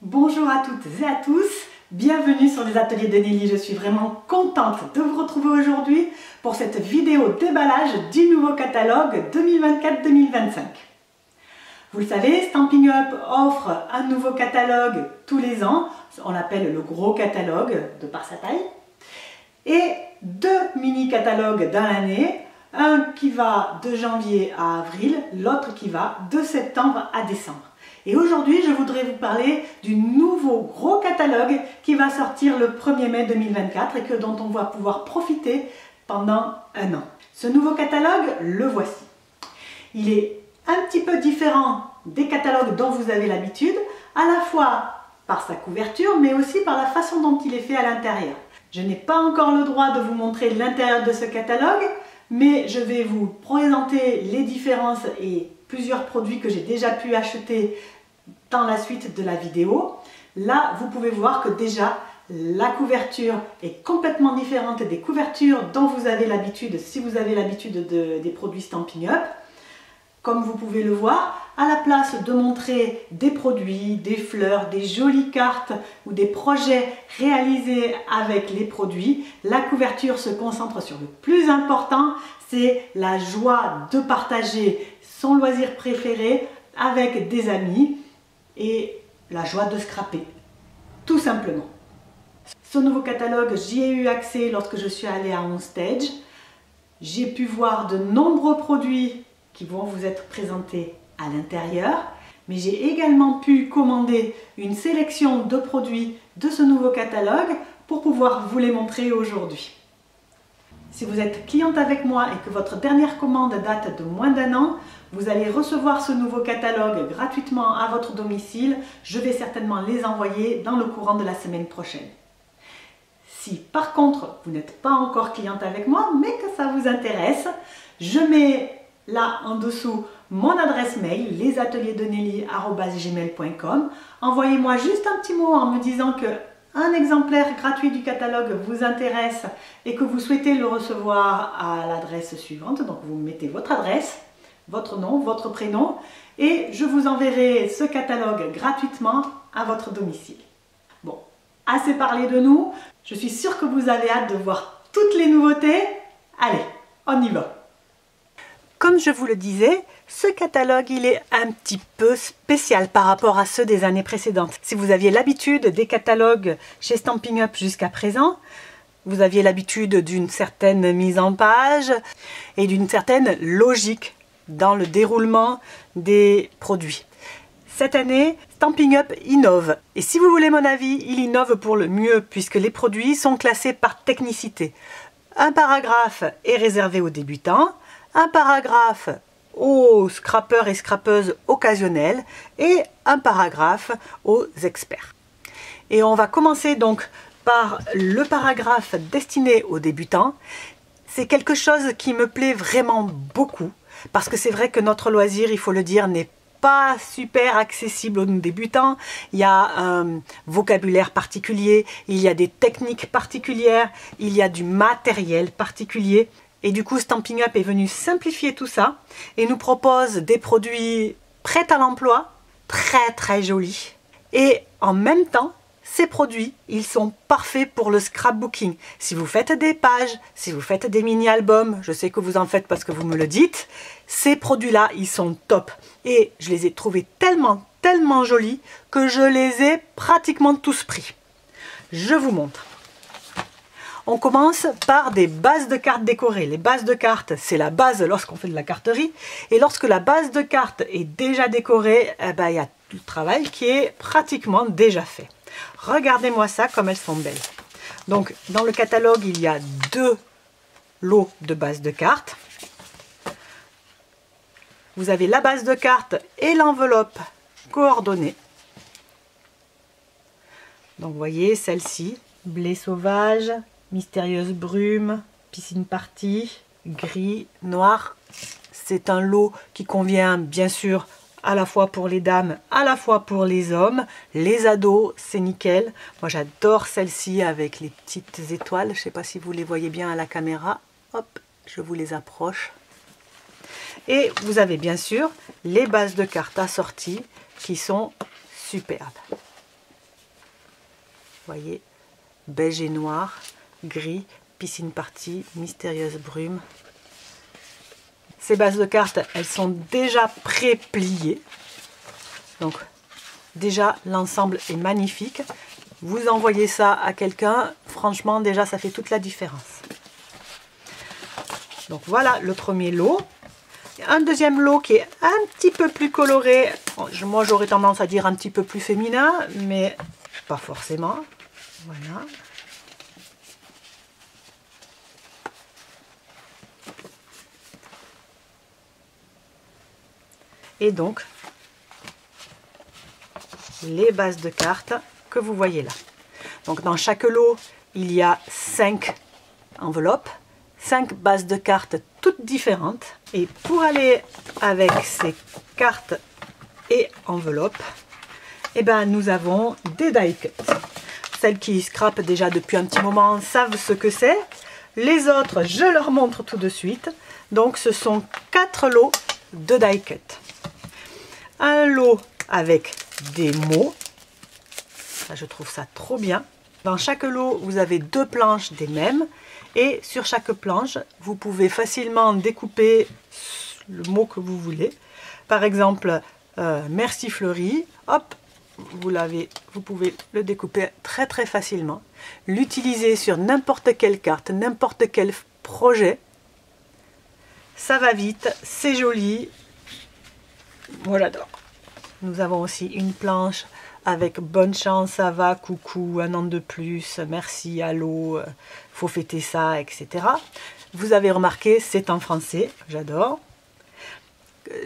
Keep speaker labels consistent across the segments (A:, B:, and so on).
A: Bonjour à toutes et à tous, bienvenue sur les ateliers de Nelly. Je suis vraiment contente de vous retrouver aujourd'hui pour cette vidéo déballage du nouveau catalogue 2024-2025. Vous le savez, Stampin' Up offre un nouveau catalogue tous les ans, on l'appelle le gros catalogue de par sa taille, et deux mini-catalogues dans l'année, un qui va de janvier à avril, l'autre qui va de septembre à décembre. Et aujourd'hui, je voudrais vous parler du nouveau gros catalogue qui va sortir le 1er mai 2024 et dont on va pouvoir profiter pendant un an. Ce nouveau catalogue, le voici. Il est un petit peu différent des catalogues dont vous avez l'habitude, à la fois par sa couverture, mais aussi par la façon dont il est fait à l'intérieur. Je n'ai pas encore le droit de vous montrer l'intérieur de ce catalogue, mais je vais vous présenter les différences et plusieurs produits que j'ai déjà pu acheter dans la suite de la vidéo. Là, vous pouvez voir que déjà la couverture est complètement différente des couvertures dont vous avez l'habitude si vous avez l'habitude des produits Stampin' Up. Comme vous pouvez le voir, à la place de montrer des produits, des fleurs, des jolies cartes ou des projets réalisés avec les produits, la couverture se concentre sur le plus important, c'est la joie de partager son loisir préféré avec des amis et la joie de scraper, tout simplement. Ce nouveau catalogue, j'y ai eu accès lorsque je suis allée à OnStage. J'ai pu voir de nombreux produits qui vont vous être présentés à l'intérieur, mais j'ai également pu commander une sélection de produits de ce nouveau catalogue pour pouvoir vous les montrer aujourd'hui. Si vous êtes cliente avec moi et que votre dernière commande date de moins d'un an, vous allez recevoir ce nouveau catalogue gratuitement à votre domicile. Je vais certainement les envoyer dans le courant de la semaine prochaine. Si par contre vous n'êtes pas encore cliente avec moi, mais que ça vous intéresse, je mets là en dessous mon adresse mail, lesateliers-de-nelly@gmail.com. Envoyez-moi juste un petit mot en me disant que un exemplaire gratuit du catalogue vous intéresse et que vous souhaitez le recevoir à l'adresse suivante. Donc vous mettez votre adresse, votre nom, votre prénom et je vous enverrai ce catalogue gratuitement à votre domicile. Bon, assez parlé de nous. Je suis sûre que vous avez hâte de voir toutes les nouveautés. Allez, on y va! Comme je vous le disais, ce catalogue il est un petit peu spécial par rapport à ceux des années précédentes. Si vous aviez l'habitude des catalogues chez Stampin' Up jusqu'à présent, vous aviez l'habitude d'une certaine mise en page et d'une certaine logique dans le déroulement des produits. Cette année, Stampin' Up innove. Et si vous voulez mon avis, il innove pour le mieux puisque les produits sont classés par technicité. Un paragraphe est réservé aux débutants, un paragraphe aux scrappeurs et scrappeuses occasionnels et un paragraphe aux experts. Et on va commencer donc par le paragraphe destiné aux débutants. C'est quelque chose qui me plaît vraiment beaucoup parce que c'est vrai que notre loisir, il faut le dire, n'est pas super accessible aux débutants. Il y a un vocabulaire particulier, il y a des techniques particulières, il y a du matériel particulier. Et du coup, Stampin' Up est venu simplifier tout ça et nous propose des produits prêts à l'emploi, très jolis. Et en même temps, ces produits, ils sont parfaits pour le scrapbooking. Si vous faites des pages, si vous faites des mini-albums, je sais que vous en faites parce que vous me le dites, ces produits-là, ils sont top. Et je les ai trouvés tellement jolis que je les ai pratiquement tous pris. Je vous montre. On commence par des bases de cartes décorées. Les bases de cartes, c'est la base lorsqu'on fait de la carterie. Et lorsque la base de cartes est déjà décorée, il y a tout le travail qui est pratiquement déjà fait. Regardez-moi ça, comme elles sont belles. Donc, dans le catalogue, il y a deux lots de bases de cartes. Vous avez la base de cartes et l'enveloppe coordonnée. Donc, vous voyez, celle-ci, blé sauvage, mystérieuse brume, piscine party, gris, noir. C'est un lot qui convient bien sûr à la fois pour les dames, à la fois pour les hommes. Les ados, c'est nickel. Moi j'adore celle-ci avec les petites étoiles. Je ne sais pas si vous les voyez bien à la caméra. Hop, je vous les approche. Et vous avez bien sûr les bases de cartes assorties qui sont superbes. voyez, beige et noir, gris, piscine party, mystérieuse brume. Ces bases de cartes, elles sont déjà pré-pliées. Donc, déjà, l'ensemble est magnifique. Vous envoyez ça à quelqu'un, franchement, déjà, ça fait toute la différence. Donc, voilà le premier lot. Un deuxième lot qui est un petit peu plus coloré. Moi, j'aurais tendance à dire un petit peu plus féminin, mais pas forcément. Voilà. Et donc, les bases de cartes que vous voyez là. Donc, dans chaque lot, il y a 5 enveloppes, 5 bases de cartes toutes différentes. Et pour aller avec ces cartes et enveloppes, eh ben, nous avons des die cuts. Celles qui scrapent déjà depuis un petit moment savent ce que c'est. Les autres, je leur montre tout de suite. Donc, ce sont 4 lots de die cut. Un lot avec des mots. Ça, je trouve ça trop bien. Dans chaque lot, vous avez 2 planches des mêmes. Et sur chaque planche, vous pouvez facilement découper le mot que vous voulez. Par exemple, merci Fleury. Hop, vous pouvez le découper très très facilement. L'utiliser sur n'importe quelle carte, n'importe quel projet. Ça va vite, c'est joli. Moi j'adore. Nous avons aussi une planche avec bonne chance, ça va, coucou, un an de plus, merci, allô, faut fêter ça, etc. Vous avez remarqué, c'est en français, j'adore.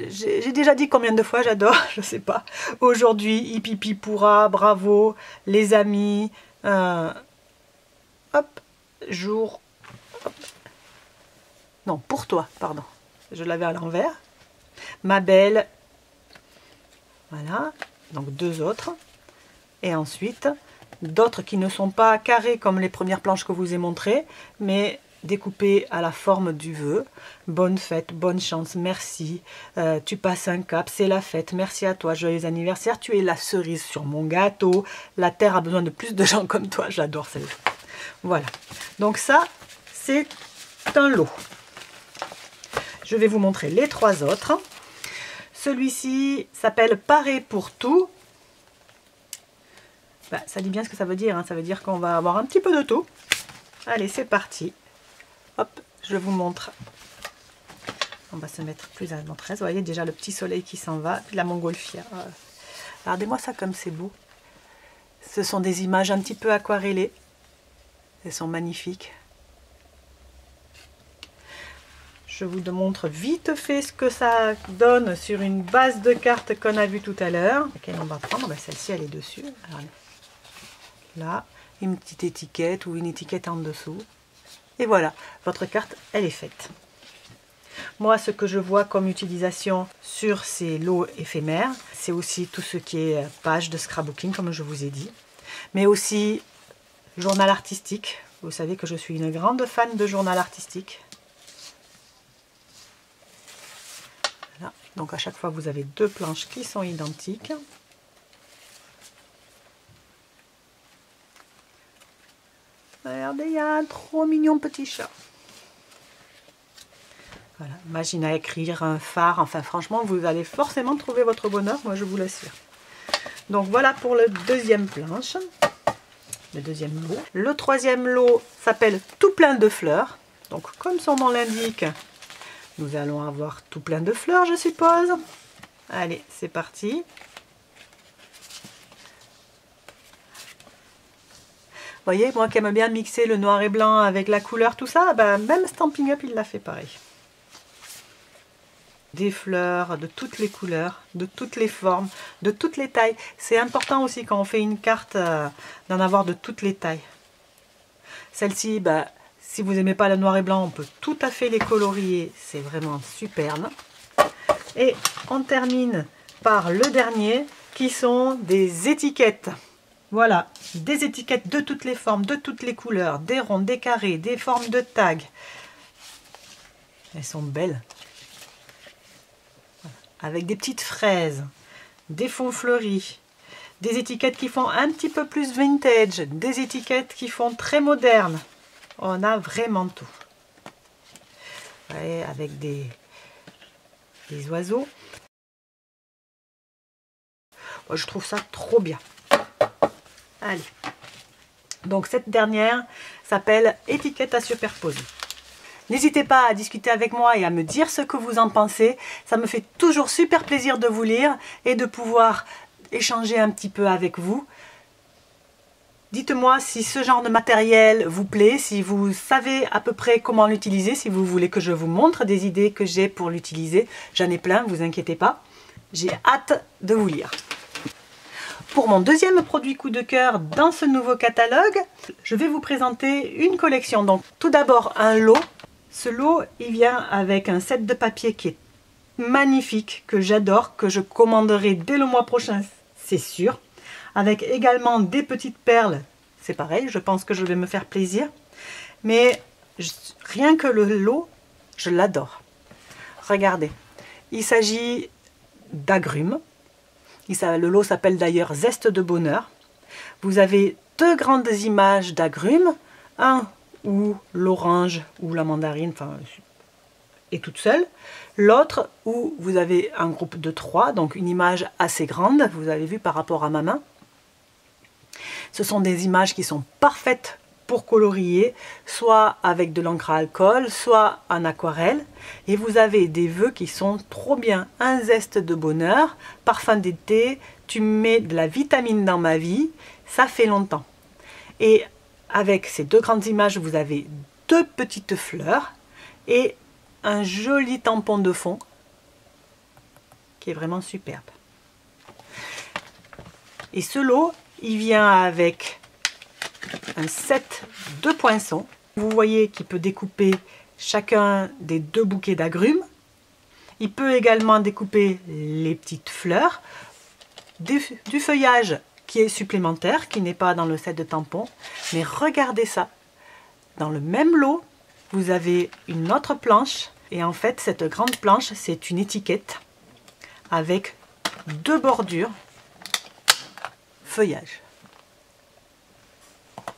A: J'ai déjà dit combien de fois j'adore, je sais pas. Aujourd'hui, hipipi pourra, bravo, les amis, hop, jour, hop. Non, pour toi, pardon, je l'avais à l'envers. Ma belle, voilà, donc 2 autres. Et ensuite, d'autres qui ne sont pas carrés comme les premières planches que je vous ai montrées, mais découpées à la forme du vœu. Bonne fête, bonne chance, merci, tu passes un cap, c'est la fête, merci à toi, joyeux anniversaire, tu es la cerise sur mon gâteau, la terre a besoin de plus de gens comme toi, j'adore celle-là. Voilà, donc ça, c'est un lot. Je vais vous montrer les 3 autres. Celui-ci s'appelle Parer pour tout. Ben, ça dit bien ce que ça veut dire, hein. Ça veut dire qu'on va avoir un petit peu de tout. Allez, c'est parti. Hop, je vous montre. On va se mettre plus à la 13. Vous voyez déjà le petit soleil qui s'en va, puis la montgolfière. Regardez-moi ça comme c'est beau. Ce sont des images un petit peu aquarellées. Elles sont magnifiques. Je vous montre vite fait ce que ça donne sur une base de cartes qu'on a vu tout à l'heure. Laquelle on va prendre, ben, celle-ci elle est dessus. Alors, là, une petite étiquette ou une étiquette en dessous. Et voilà, votre carte, elle est faite. Moi, ce que je vois comme utilisation sur ces lots éphémères, c'est aussi tout ce qui est page de scrapbooking, comme je vous ai dit. Mais aussi journal artistique. Vous savez que je suis une grande fan de journal artistique. Voilà. Donc à chaque fois, vous avez 2 planches qui sont identiques. Regardez, il y a un trop mignon petit chat. Voilà, machine à écrire, un phare, enfin franchement, vous allez forcément trouver votre bonheur, moi je vous l'assure. Donc voilà pour le deuxième planche, le deuxième lot. Le 3e lot s'appelle Tout plein de fleurs. Donc comme son nom l'indique, nous allons avoir tout plein de fleurs, je suppose. Allez, c'est parti. Vous voyez, moi qui aime bien mixer le noir et blanc avec la couleur, tout ça, ben, même Stampin' Up, il l'a fait pareil. Des fleurs de toutes les couleurs, de toutes les formes, de toutes les tailles. C'est important aussi quand on fait une carte d'en avoir de toutes les tailles. Celle-ci, ben, si vous n'aimez pas le noir et blanc, on peut tout à fait les colorier. C'est vraiment superbe. Et on termine par le dernier qui sont des étiquettes. Voilà, des étiquettes de toutes les formes, de toutes les couleurs, des ronds, des carrés, des formes de tags. Elles sont belles. Voilà. Avec des petites fraises, des fonds fleuris, des étiquettes qui font un petit peu plus vintage, des étiquettes qui font très moderne. On a vraiment tout. Ouais, avec des oiseaux. Moi, je trouve ça trop bien. Allez. Donc cette dernière s'appelle étiquette à superposer. N'hésitez pas à discuter avec moi et à me dire ce que vous en pensez. Ça me fait toujours super plaisir de vous lire et de pouvoir échanger un petit peu avec vous. Dites-moi si ce genre de matériel vous plaît, si vous savez à peu près comment l'utiliser, si vous voulez que je vous montre des idées que j'ai pour l'utiliser. J'en ai plein, vous inquiétez pas. J'ai hâte de vous lire. Pour mon deuxième produit coup de cœur dans ce nouveau catalogue, je vais vous présenter une collection. Donc tout d'abord un lot. Ce lot, il vient avec un set de papier qui est magnifique, que j'adore, que je commanderai dès le mois prochain, c'est sûr. Avec également des petites perles, c'est pareil, je pense que je vais me faire plaisir. Mais rien que le lot, je l'adore. Regardez, il s'agit d'agrumes. Le lot s'appelle d'ailleurs Zeste de bonheur. Vous avez deux grandes images d'agrumes, un où l'orange ou la mandarine est toute seule, l'autre où vous avez un groupe de 3, donc une image assez grande, vous avez vu par rapport à ma main. Ce sont des images qui sont parfaites pour colorier, soit avec de l'encre à alcool, soit en aquarelle. Et vous avez des vœux qui sont trop bien. Un zeste de bonheur, parfum d'été, tu mets de la vitamine dans ma vie, ça fait longtemps. Et avec ces deux grandes images, vous avez deux petites fleurs et un joli tampon de fond qui est vraiment superbe. Et ce lot, il vient avec un set de poinçons. Vous voyez qu'il peut découper chacun des deux bouquets d'agrumes. Il peut également découper les petites fleurs, du feuillage qui est supplémentaire, qui n'est pas dans le set de tampons. Mais regardez ça, dans le même lot, vous avez une autre planche. Et en fait, cette grande planche, c'est une étiquette avec deux bordures feuillage.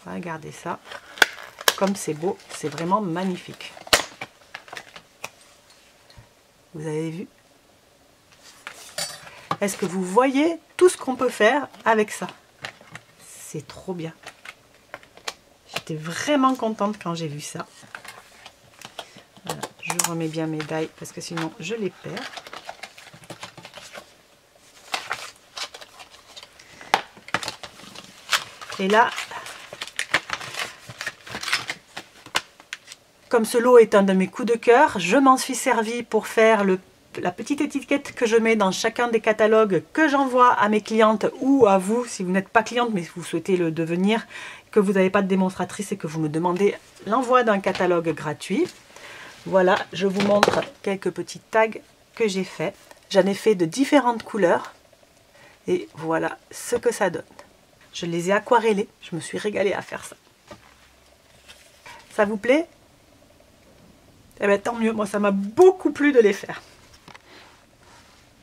A: Regardez ça, comme c'est beau, c'est vraiment magnifique. Vous avez vu? Est-ce que vous voyez tout ce qu'on peut faire avec ça? C'est trop bien. J'étais vraiment contente quand j'ai vu ça. Voilà, je remets bien mes die parce que sinon je les perds. Et là, comme ce lot est un de mes coups de cœur, je m'en suis servi pour faire la petite étiquette que je mets dans chacun des catalogues que j'envoie à mes clientes ou à vous, si vous n'êtes pas cliente mais si vous souhaitez le devenir, que vous n'avez pas de démonstratrice et que vous me demandez l'envoi d'un catalogue gratuit. Voilà, je vous montre quelques petits tags que j'ai fait. J'en ai fait de différentes couleurs et voilà ce que ça donne. Je les ai aquarellés, je me suis régalée à faire ça. Ça vous plaît? Eh bien tant mieux, moi ça m'a beaucoup plu de les faire.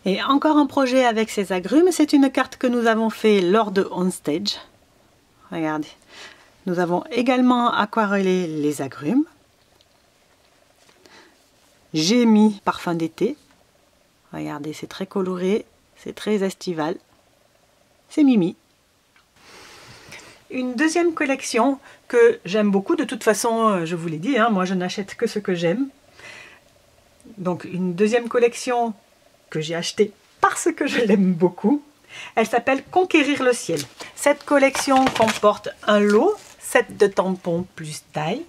A: Et encore un projet avec ces agrumes, c'est une carte que nous avons fait lors de On Stage. Regardez, nous avons également aquarellé les agrumes. J'ai mis parfum d'été. Regardez, c'est très coloré, c'est très estival. C'est Mimi. Une deuxième collection que j'aime beaucoup, de toute façon, je vous l'ai dit, hein, moi je n'achète que ce que j'aime. Donc une deuxième collection que j'ai achetée parce que je l'aime beaucoup. Elle s'appelle Conquérir le ciel. Cette collection comporte un lot, set de tampons plus taille.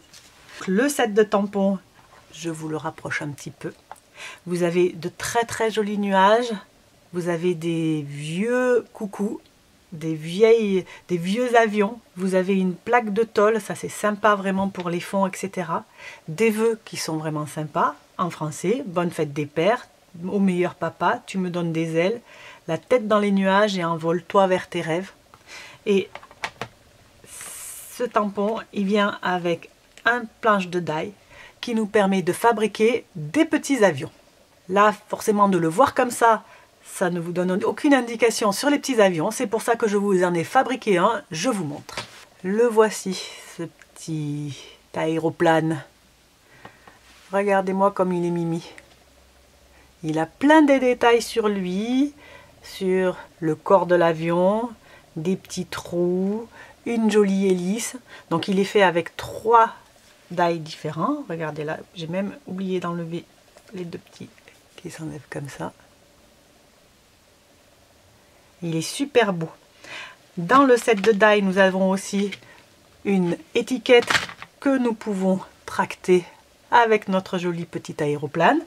A: Le set de tampons, je vous le rapproche un petit peu. Vous avez de très très jolis nuages. Vous avez des vieux coucous. Des vieux avions, vous avez une plaque de tôle, ça c'est sympa vraiment pour les fonds, etc. Des vœux qui sont vraiment sympas, en français, bonne fête des pères, au meilleur papa, tu me donnes des ailes, la tête dans les nuages et envole-toi vers tes rêves. Et ce tampon, il vient avec un planche de die qui nous permet de fabriquer des petits avions. Là, forcément, de le voir comme ça, ça ne vous donne aucune indication sur les petits avions. C'est pour ça que je vous en ai fabriqué un. Je vous montre. Le voici, ce petit aéroplane. Regardez-moi comme il est mimi. Il a plein de détails sur lui, sur le corps de l'avion, des petits trous, une jolie hélice. Donc il est fait avec 3 die différents. Regardez là, j'ai même oublié d'enlever les 2 petits qui s'enlèvent comme ça. Il est super beau. Dans le set de die, nous avons aussi une étiquette que nous pouvons tracter avec notre joli petit aéroplane.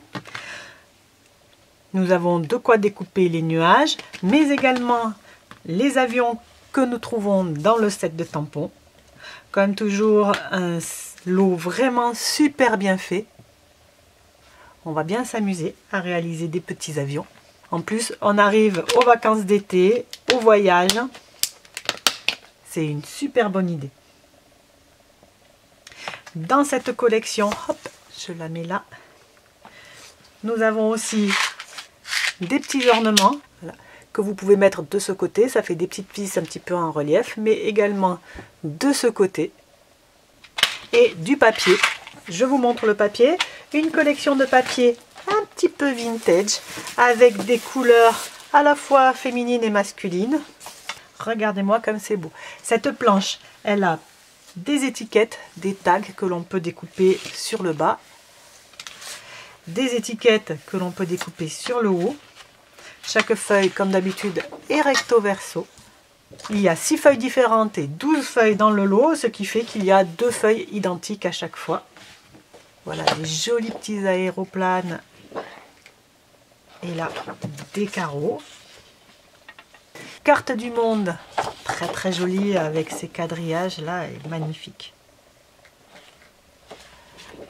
A: Nous avons de quoi découper les nuages, mais également les avions que nous trouvons dans le set de tampons. Comme toujours, un lot vraiment super bien fait. On va bien s'amuser à réaliser des petits avions. En plus, on arrive aux vacances d'été, au voyage. C'est une super bonne idée. Dans cette collection, hop, je la mets là. Nous avons aussi des petits ornements, voilà, que vous pouvez mettre de ce côté. Ça fait des petites vis un petit peu en relief, mais également de ce côté. Et du papier. Je vous montre le papier. Une collection de papier un petit peu vintage, avec des couleurs à la fois féminines et masculines. Regardez-moi comme c'est beau. Cette planche, elle a des étiquettes, des tags que l'on peut découper sur le bas, des étiquettes que l'on peut découper sur le haut. Chaque feuille, comme d'habitude, est recto verso. Il y a 6 feuilles différentes et 12 feuilles dans le lot, ce qui fait qu'il y a 2 feuilles identiques à chaque fois. Voilà, des jolis petits aéroplanes. Et là, des carreaux. Carte du monde, très très jolie avec ces quadrillages là, est magnifique.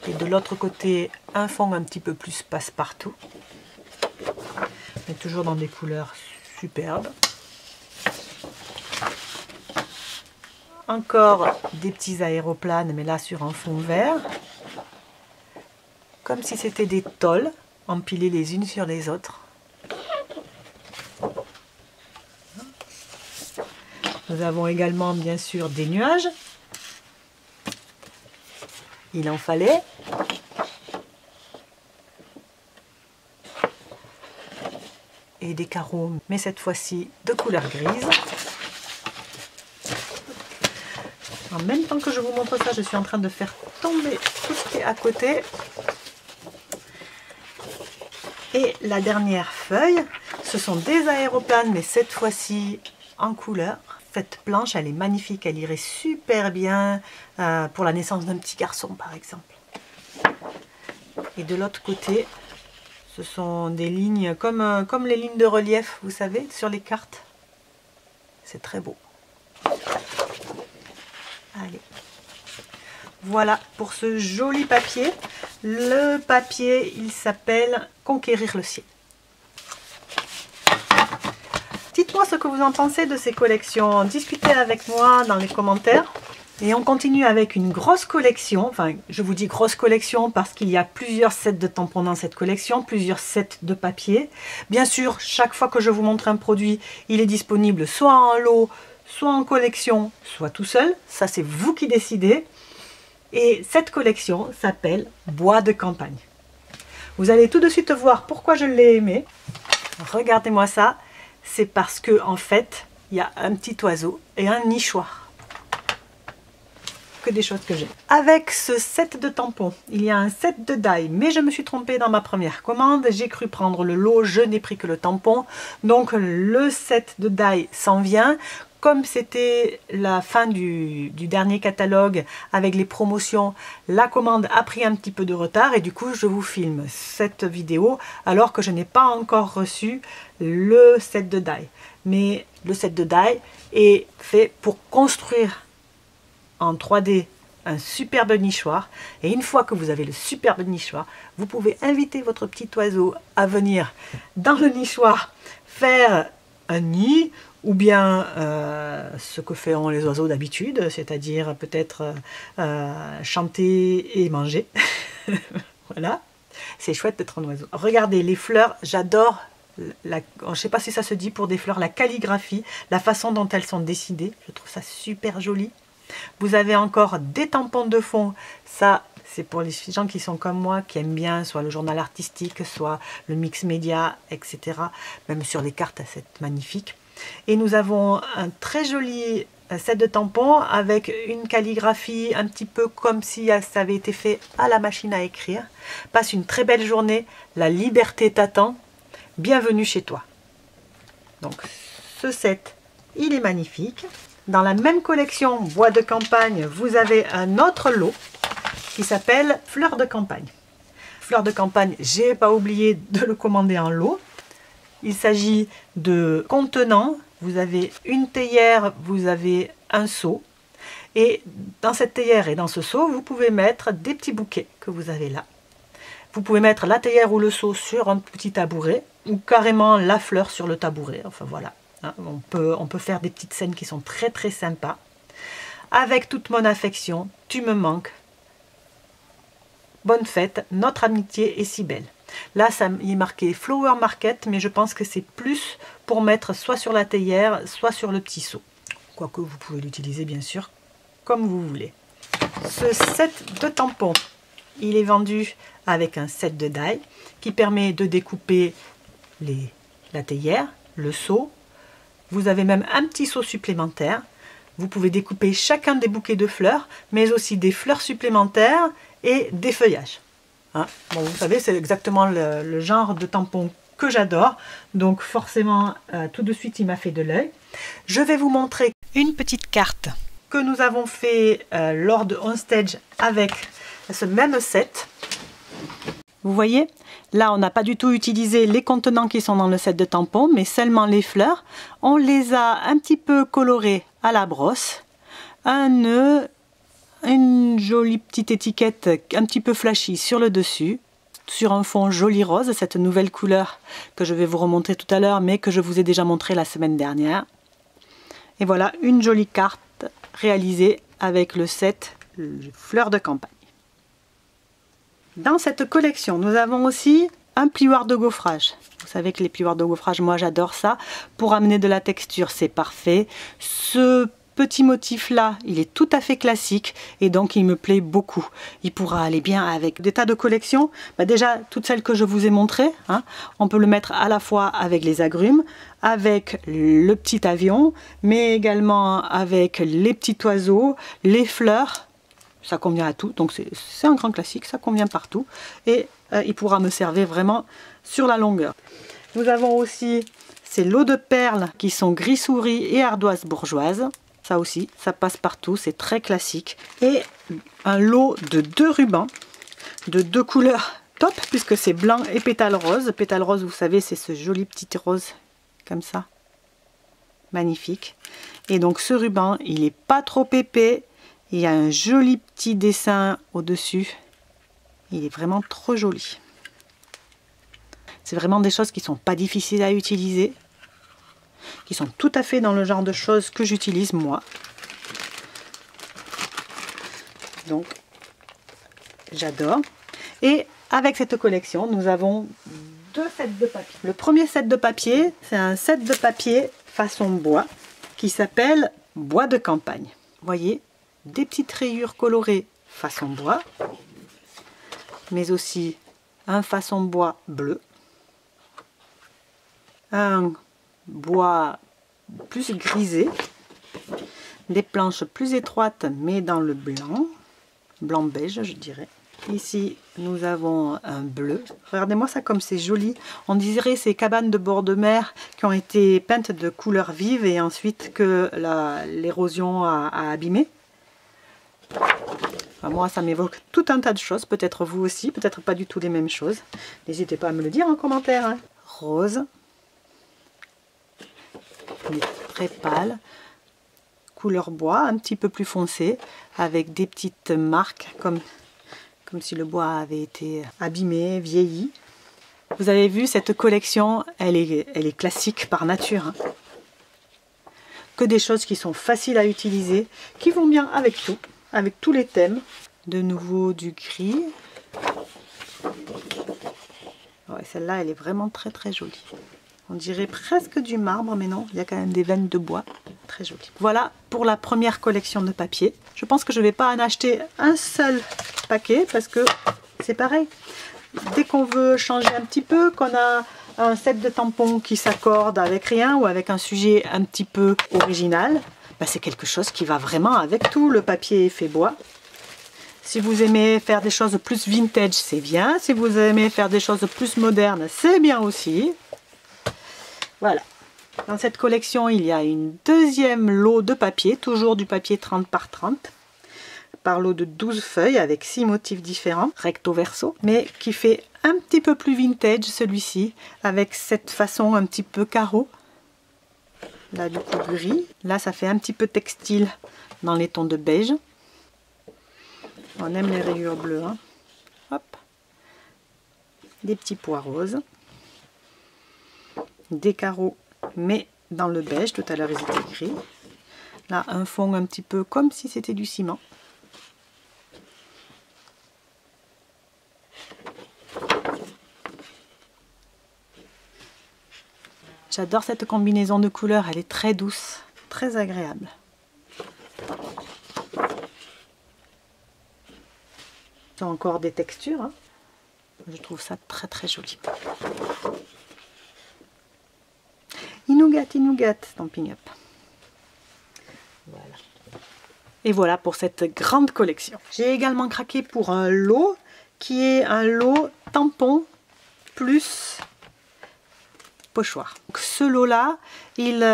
A: Et de l'autre côté, un fond un petit peu plus passe-partout. Mais toujours dans des couleurs superbes. Encore des petits aéroplanes, mais là sur un fond vert. Comme si c'était des tôles, empilées les unes sur les autres. Nous avons également bien sûr des nuages. Il en fallait. Et des carreaux, mais cette fois-ci de couleur grise. En même temps que je vous montre ça, je suis en train de faire tomber tout ce qui est à côté. Et la dernière feuille, ce sont des aéroplanes, mais cette fois-ci en couleur. Cette planche, elle est magnifique, elle irait super bien pour la naissance d'un petit garçon, par exemple. Et de l'autre côté, ce sont des lignes comme les lignes de relief, vous savez, sur les cartes. C'est très beau. Allez. Voilà pour ce joli papier. Le papier, il s'appelle Conquérir le ciel. Dites-moi ce que vous en pensez de ces collections. Discutez avec moi dans les commentaires. Et on continue avec une grosse collection. Enfin, je vous dis grosse collection parce qu'il y a plusieurs sets de tampons dans cette collection, plusieurs sets de papier. Bien sûr, chaque fois que je vous montre un produit, il est disponible soit en lot, soit en collection, soit tout seul. Ça, c'est vous qui décidez. Et cette collection s'appelle Bois de campagne. Vous allez tout de suite voir pourquoi je l'ai aimé. Regardez-moi ça. C'est parce que en fait, il y a un petit oiseau et un nichoir. Que des choses que j'aime. Avec ce set de tampons, il y a un set de die, mais je me suis trompée dans ma première commande. J'ai cru prendre le lot, je n'ai pris que le tampon. Donc le set de die s'en vient. Comme c'était la fin du dernier catalogue avec les promotions, la commande a pris un petit peu de retard et du coup je vous filme cette vidéo alors que je n'ai pas encore reçu le set de die. Mais le set de die est fait pour construire en 3D un superbe nichoir, et une fois que vous avez le superbe nichoir, vous pouvez inviter votre petit oiseau à venir dans le nichoir faire un nid, ou bien ce que font les oiseaux d'habitude, c'est-à-dire peut-être chanter et manger. Voilà, c'est chouette d'être un oiseau. Regardez les fleurs, j'adore je ne sais pas si ça se dit pour des fleurs, la calligraphie, la façon dont elles sont décidées. Je trouve ça super joli. Vous avez encore des tampons de fond. Ça, c'est pour les gens qui sont comme moi, qui aiment bien soit le journal artistique, soit le mix média, etc. Même sur les cartes, c'est magnifique. Et nous avons un très joli set de tampons avec une calligraphie un petit peu comme si ça avait été fait à la machine à écrire. Passe une très belle journée. La liberté t'attend. Bienvenue chez toi. Donc, ce set, il est magnifique. Dans la même collection bois de campagne, vous avez un autre lot qui s'appelle Fleurs de campagne. Fleurs de campagne, j'ai pas oublié de le commander en lot. Il s'agit de contenants. Vous avez une théière, vous avez un seau. Et dans cette théière et dans ce seau, vous pouvez mettre des petits bouquets que vous avez là. Vous pouvez mettre la théière ou le seau sur un petit tabouret ou carrément la fleur sur le tabouret. Enfin voilà. On peut faire des petites scènes qui sont très très sympas. Avec toute mon affection, tu me manques. Bonne fête, notre amitié est si belle. Là, ça y est marqué Flower Market, mais je pense que c'est plus pour mettre soit sur la théière, soit sur le petit seau. Quoique vous pouvez l'utiliser bien sûr comme vous voulez. Ce set de tampons, il est vendu avec un set de die qui permet de découper la théière, le seau. Vous avez même un petit seau supplémentaire. Vous pouvez découper chacun des bouquets de fleurs, mais aussi des fleurs supplémentaires et des feuillages. Hein? Bon, vous savez, c'est exactement le genre de tampon que j'adore. Donc forcément, tout de suite, il m'a fait de l'œil. Je vais vous montrer une petite carte que nous avons fait lors de On Stage avec ce même set. Vous voyez, là, on n'a pas du tout utilisé les contenants qui sont dans le set de tampons, mais seulement les fleurs. On les a un petit peu colorées à la brosse. Un nœud, une jolie petite étiquette un petit peu flashy sur le dessus, sur un fond joli rose, cette nouvelle couleur que je vais vous remontrer tout à l'heure, mais que je vous ai déjà montré la semaine dernière. Et voilà, une jolie carte réalisée avec le set Fleurs de campagne. Dans cette collection, nous avons aussi un plioir de gaufrage. Vous savez que les plioirs de gaufrage, moi j'adore ça. Pour amener de la texture, c'est parfait. Ce petit motif là, il est tout à fait classique et donc il me plaît beaucoup. Il pourra aller bien avec des tas de collections. Déjà, toutes celles que je vous ai montrées, hein, on peut le mettre à la fois avec les agrumes, avec le petit avion, mais également avec les petits oiseaux, les fleurs. Ça convient à tout, donc c'est un grand classique, ça convient partout. Et il pourra me servir vraiment sur la longueur. Nous avons aussi ces lots de perles qui sont gris souris et ardoise bourgeoise. Ça aussi, ça passe partout, c'est très classique. Et un lot de 2 rubans, de 2 couleurs top, puisque c'est blanc et pétale rose. Pétale rose, vous savez, c'est ce joli petit rose, comme ça. Magnifique. Et donc ce ruban, il n'est pas trop épais. Il y a un joli petit dessin au-dessus. Il est vraiment trop joli. C'est vraiment des choses qui ne sont pas difficiles à utiliser. Qui sont tout à fait dans le genre de choses que j'utilise moi. Donc, j'adore. Et avec cette collection, nous avons 2 sets de papier. Le premier set de papier, c'est un set de papier façon bois qui s'appelle Bois de campagne. Vous voyez ? Des petites rayures colorées façon bois, mais aussi un façon bois bleu, un bois plus grisé, des planches plus étroites mais dans le blanc, blanc beige je dirais. Ici nous avons un bleu, regardez-moi ça comme c'est joli, on dirait ces cabanes de bord de mer qui ont été peintes de couleurs vives et ensuite que l'érosion a abîmé. Enfin, moi ça m'évoque tout un tas de choses, peut-être vous aussi, peut-être pas du tout les mêmes choses. N'hésitez pas à me le dire en commentaire. Hein. Rose, très pâle, couleur bois, un petit peu plus foncé, avec des petites marques comme si le bois avait été abîmé, vieilli. Vous avez vu, cette collection, elle est classique par nature. Hein. Que des choses qui sont faciles à utiliser, qui vont bien avec tout. Avec tous les thèmes. De nouveau du gris. Ouais, celle-là, elle est vraiment très très jolie. On dirait presque du marbre, mais non, il y a quand même des veines de bois. Très joli. Voilà pour la première collection de papier. Je pense que je ne vais pas en acheter un seul paquet parce que c'est pareil. Dès qu'on veut changer un petit peu, qu'on a un set de tampons qui s'accorde avec rien ou avec un sujet un petit peu original, bah c'est quelque chose qui va vraiment avec tout. Le papier effet bois. Si vous aimez faire des choses plus vintage, c'est bien. Si vous aimez faire des choses plus modernes, c'est bien aussi. Voilà. Dans cette collection, il y a une deuxième lot de papier, toujours du papier 30 par 30, par lot de 12 feuilles avec 6 motifs différents, recto verso, mais qui fait un petit peu plus vintage celui-ci, avec cette façon un petit peu carreau. Là du coup gris, là ça fait un petit peu textile dans les tons de beige. On aime les rayures bleues, hein. Hop. Des petits pois roses. Des carreaux, mais dans le beige. Tout à l'heure, ils étaient gris. Là, un fond un petit peu comme si c'était du ciment. J'adore cette combinaison de couleurs. Elle est très douce, très agréable. Ils ont encore des textures, hein. Je trouve ça très très joli. Inougat, Stampin' Up. Voilà. Et voilà pour cette grande collection. J'ai également craqué pour un lot qui est un lot tampon plus pochoir. Donc ce lot-là, il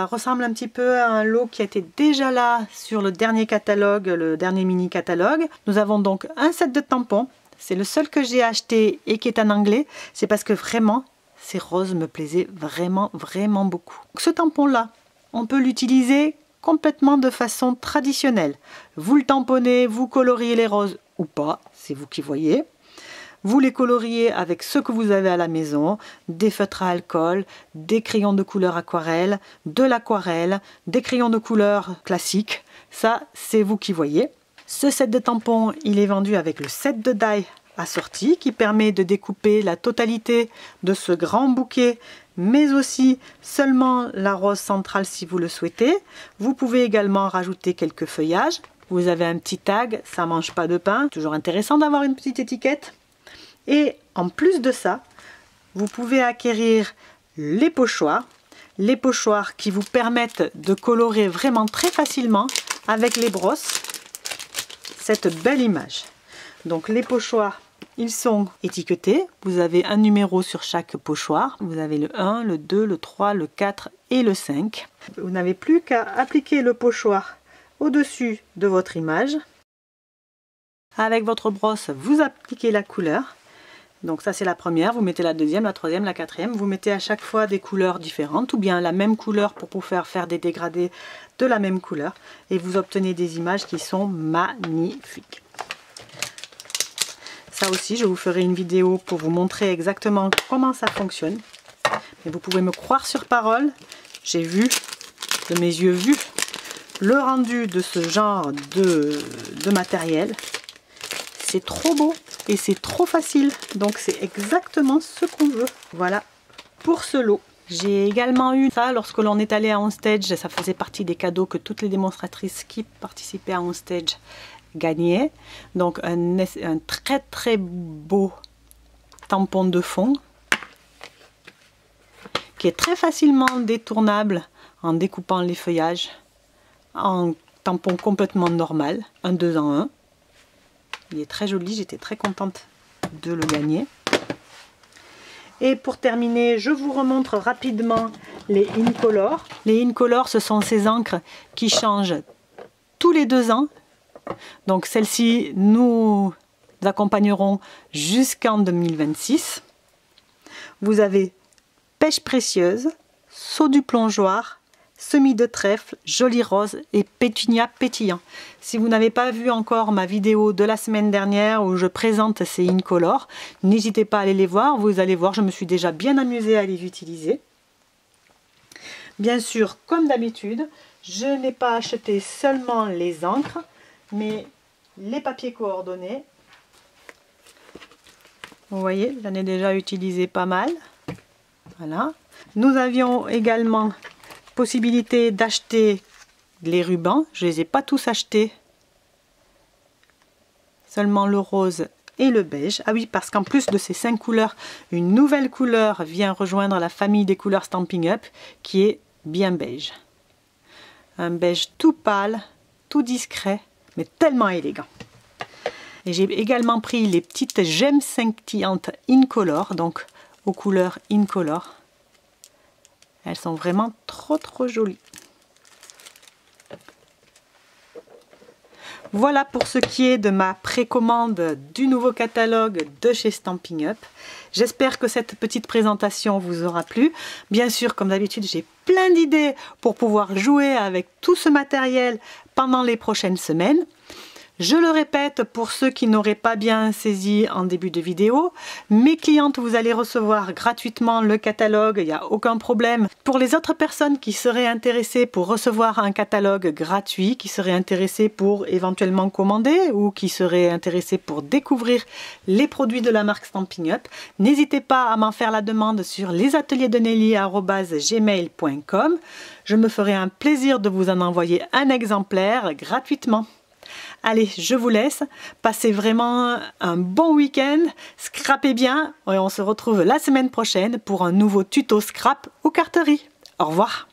A: ressemble un petit peu à un lot qui a été déjà là sur le dernier catalogue, le dernier mini catalogue. Nous avons donc un set de tampons. C'est le seul que j'ai acheté et qui est en anglais. C'est parce que vraiment, ces roses me plaisaient vraiment beaucoup. Donc ce tampon-là, on peut l'utiliser complètement de façon traditionnelle. Vous le tamponnez, vous coloriez les roses ou pas, c'est vous qui voyez. Vous les coloriez avec ce que vous avez à la maison, des feutres à alcool, des crayons de couleur aquarelle, de l'aquarelle, des crayons de couleur classiques. Ça, c'est vous qui voyez. Ce set de tampons, il est vendu avec le set de die assorti qui permet de découper la totalité de ce grand bouquet, mais aussi seulement la rose centrale si vous le souhaitez. Vous pouvez également rajouter quelques feuillages. Vous avez un petit tag, ça mange pas de pain. Toujours intéressant d'avoir une petite étiquette. Et en plus de ça, vous pouvez acquérir les pochoirs qui vous permettent de colorer vraiment très facilement avec les brosses cette belle image. Donc les pochoirs, ils sont étiquetés. Vous avez un numéro sur chaque pochoir. Vous avez le 1, le 2, le 3, le 4 et le 5. Vous n'avez plus qu'à appliquer le pochoir au-dessus de votre image. Avec votre brosse, vous appliquez la couleur. Donc ça c'est la première, vous mettez la deuxième, la troisième, la quatrième. Vous mettez à chaque fois des couleurs différentes ou bien la même couleur pour pouvoir faire des dégradés de la même couleur. Et vous obtenez des images qui sont magnifiques. Ça aussi, je vous ferai une vidéo pour vous montrer exactement comment ça fonctionne. Mais vous pouvez me croire sur parole, j'ai vu, de mes yeux vus, le rendu de ce genre de matériel. C'est trop beau et c'est trop facile. Donc c'est exactement ce qu'on veut. Voilà pour ce lot. J'ai également eu ça lorsque l'on est allé à OnStage. Ça faisait partie des cadeaux que toutes les démonstratrices qui participaient à OnStage gagnaient. Donc un très beau tampon de fond qui est très facilement détournable en découpant les feuillages en tampon complètement normal, un 2 en 1. Il est très joli, j'étais très contente de le gagner. Et pour terminer, je vous remontre rapidement les Incolor. Les Incolor, ce sont ces encres qui changent tous les 2 ans. Donc celles-ci nous accompagneront jusqu'en 2026. Vous avez Pêche précieuse, Saut du plongeoir, Semis de trèfle, Jolie rose et Pétunia pétillant. Si vous n'avez pas vu encore ma vidéo de la semaine dernière où je présente ces Incolor, n'hésitez pas à aller les voir. Vous allez voir, je me suis déjà bien amusée à les utiliser. Bien sûr, comme d'habitude, je n'ai pas acheté seulement les encres, mais les papiers coordonnés. Vous voyez, j'en ai déjà utilisé pas mal. Voilà. Nous avions également possibilité d'acheter les rubans. Je ne les ai pas tous achetés. Seulement le rose et le beige. Ah oui, parce qu'en plus de ces 5 couleurs, une nouvelle couleur vient rejoindre la famille des couleurs Stampin' Up qui est bien beige. Un beige tout pâle, tout discret, mais tellement élégant. Et j'ai également pris les petites gemmes scintillantes Incolor, donc aux couleurs Incolor. Elles sont vraiment trop jolies. Voilà pour ce qui est de ma précommande du nouveau catalogue de chez Stampin' Up. J'espère que cette petite présentation vous aura plu. Bien sûr, comme d'habitude, j'ai plein d'idées pour pouvoir jouer avec tout ce matériel pendant les prochaines semaines. Je le répète pour ceux qui n'auraient pas bien saisi en début de vidéo, mes clientes, vous allez recevoir gratuitement le catalogue, il n'y a aucun problème. Pour les autres personnes qui seraient intéressées pour recevoir un catalogue gratuit, qui seraient intéressées pour éventuellement commander ou qui seraient intéressées pour découvrir les produits de la marque Stampin' Up, n'hésitez pas à m'en faire la demande sur lesatelierdesnelly@gmail.com. Je me ferai un plaisir de vous en envoyer un exemplaire gratuitement. Allez, je vous laisse. Passez vraiment un bon week-end. Scrapez bien et on se retrouve la semaine prochaine pour un nouveau tuto scrap ou carterie. Au revoir.